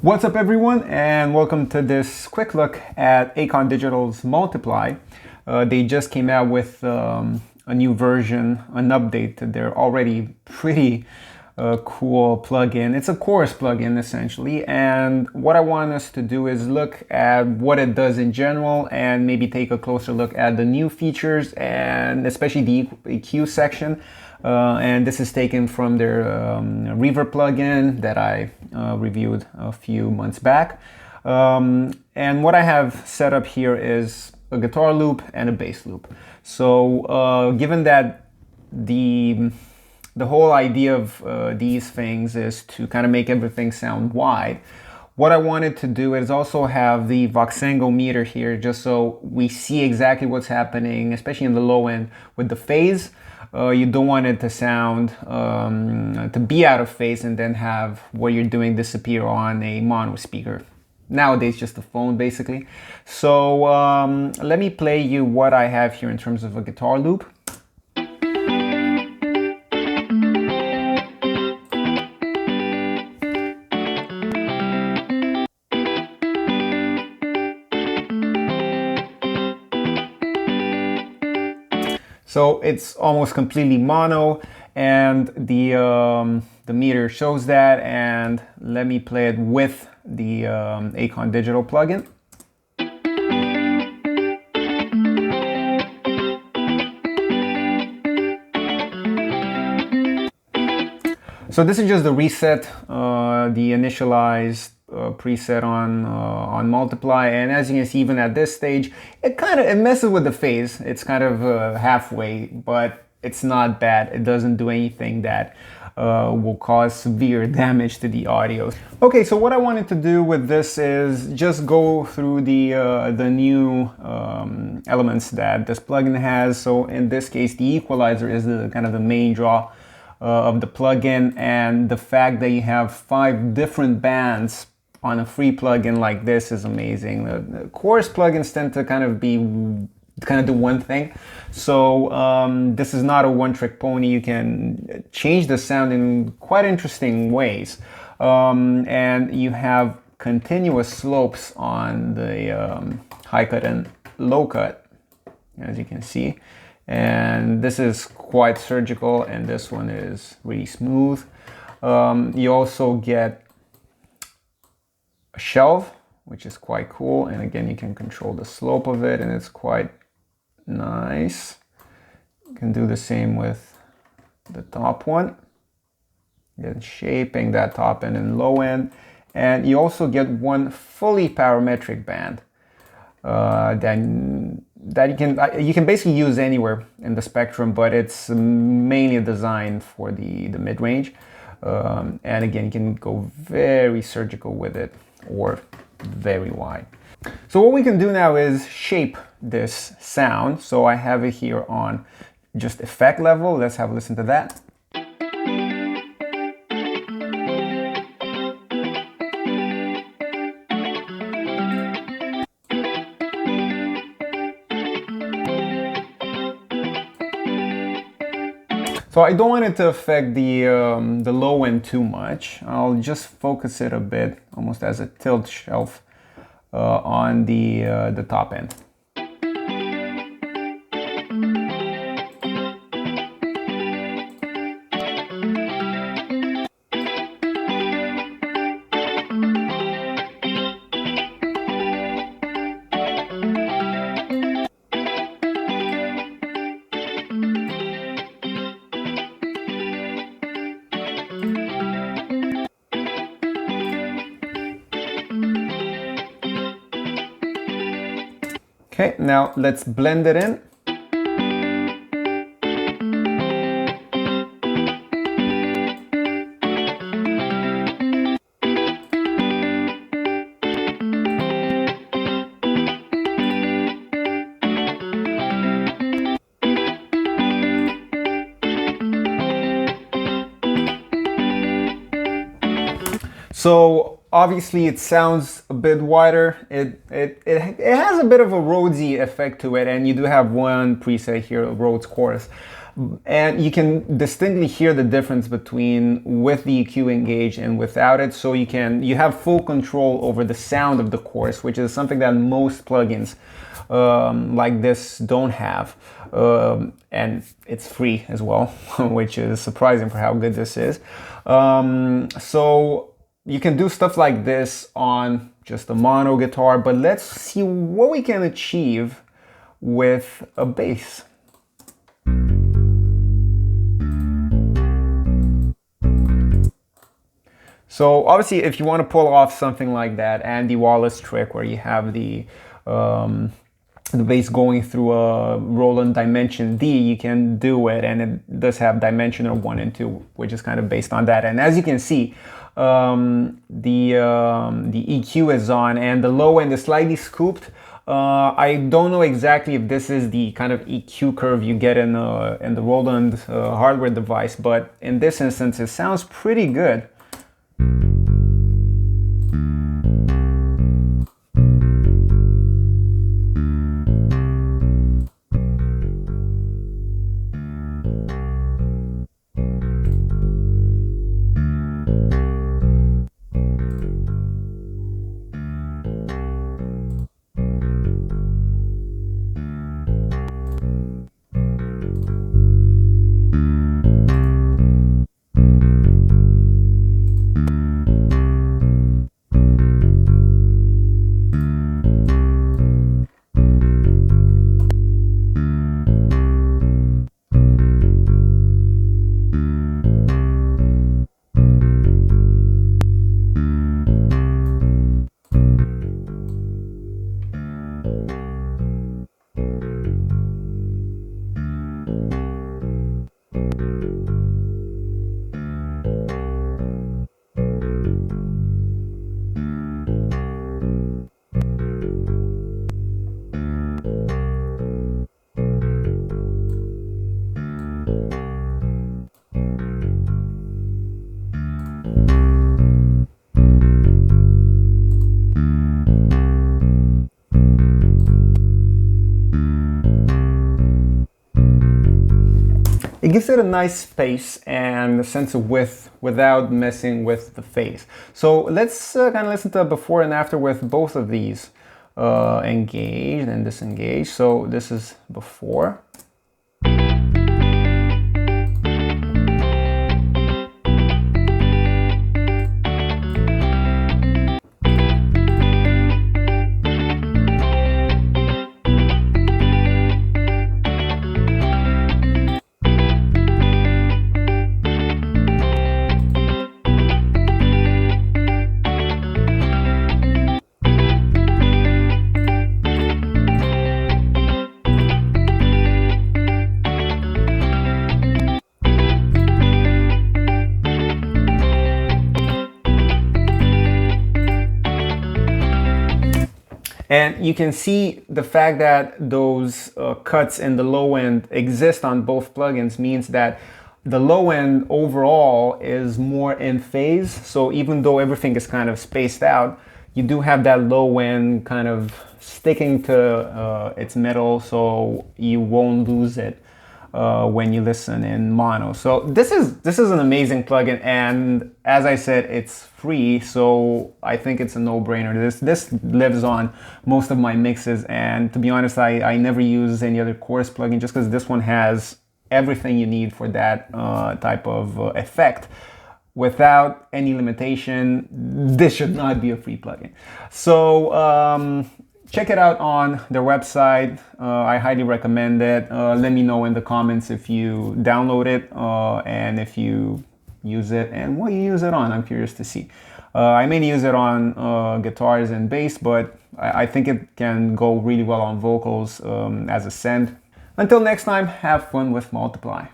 What's up everyone, and welcome to this quick look at Acon Digital's Multiply. They just came out with a new version, an update to their already pretty cool plugin. It's a chorus plugin essentially, and what I want us to do is look at what it does in general and maybe take a closer look at the new features and especially the EQ section. And this is taken from their reverb plugin that I reviewed a few months back. And what I have set up here is a guitar loop and a bass loop. So given that the whole idea of these things is to kind of make everything sound wide, what I wanted to do is also have the Voxengo meter here, just so we see exactly what's happening, especially in the low end with the phase. You don't want it to sound, to be out of phase and then have what you're doing disappear on a mono speaker. Nowadays, just a phone basically. So let me play you what I have here in terms of a guitar loop. So it's almost completely mono, and the meter shows that. And let me play it with the Acon Digital plugin. So this is just the reset, the initialized preset on Multiply, and as you can see, even at this stage, it messes with the phase. It's kind of halfway, but it's not bad. It doesn't do anything that will cause severe damage to the audio. Okay, so what I wanted to do with this is just go through the new elements that this plugin has. So in this case, the equalizer is the kind of the main draw of the plugin, and the fact that you have 5 different bands on a free plugin like this is amazing. The chorus plugins tend to kind of do one thing. So this is not a one-trick pony. You can change the sound in quite interesting ways. And you have continuous slopes on the high cut and low cut, as you can see. And this is quite surgical, and this one is really smooth. You also get a shelve, which is quite cool, and again you can control the slope of it, and it's quite nice. You can do the same with the top one, again shaping that top end and low end. And you also get one fully parametric band that you can basically use anywhere in the spectrum, but it's mainly designed for the mid-range. And again, you can go very surgical with it or very wide. So what we can do now is shape this sound. So I have it here on just effect level. Let's have a listen to that. So I don't want it to affect the low end too much. I'll just focus it a bit, almost as a tilt shelf on the top end. Okay, now let's blend it in. So obviously it sounds a bit wider. It has a bit of a Rhodesy effect to it, and you do have one preset here, Rhodes Chorus. And you can distinctly hear the difference between with the EQ engaged and without it. So you have full control over the sound of the chorus, which is something that most plugins like this don't have. And it's free as well, which is surprising for how good this is. So you can do stuff like this on just a mono guitar, but let's see what we can achieve with a bass. So obviously, if you want to pull off something like that Andy Wallace trick where you have the bass going through a Roland Dimension D, you can do it, and it does have Dimensioner 1 and 2, which is kind of based on that. And as you can see, the EQ is on, and the low end is slightly scooped. I don't know exactly if this is the kind of EQ curve you get in the Roland hardware device, but in this instance, it sounds pretty good. It gives it a nice space and a sense of width without messing with the phase. So let's kind of listen to a before and after with both of these engaged and disengaged. So this is before. And you can see the fact that those cuts in the low end exist on both plugins means that the low end overall is more in phase. So even though everything is kind of spaced out, you do have that low end kind of sticking to its middle, so you won't lose it when you listen in mono. So this is an amazing plugin, and as I said, it's free, so I think it's a no-brainer. This lives on most of my mixes, and to be honest, I never use any other chorus plugin just because this one has everything you need for that type of effect. Without any limitation, this should not be a free plugin. So check it out on their website. I highly recommend it. Let me know in the comments if you download it and if you use it and what you use it on. I'm curious to see. I mainly use it on guitars and bass, but I think it can go really well on vocals as a send. Until next time, have fun with Multiply.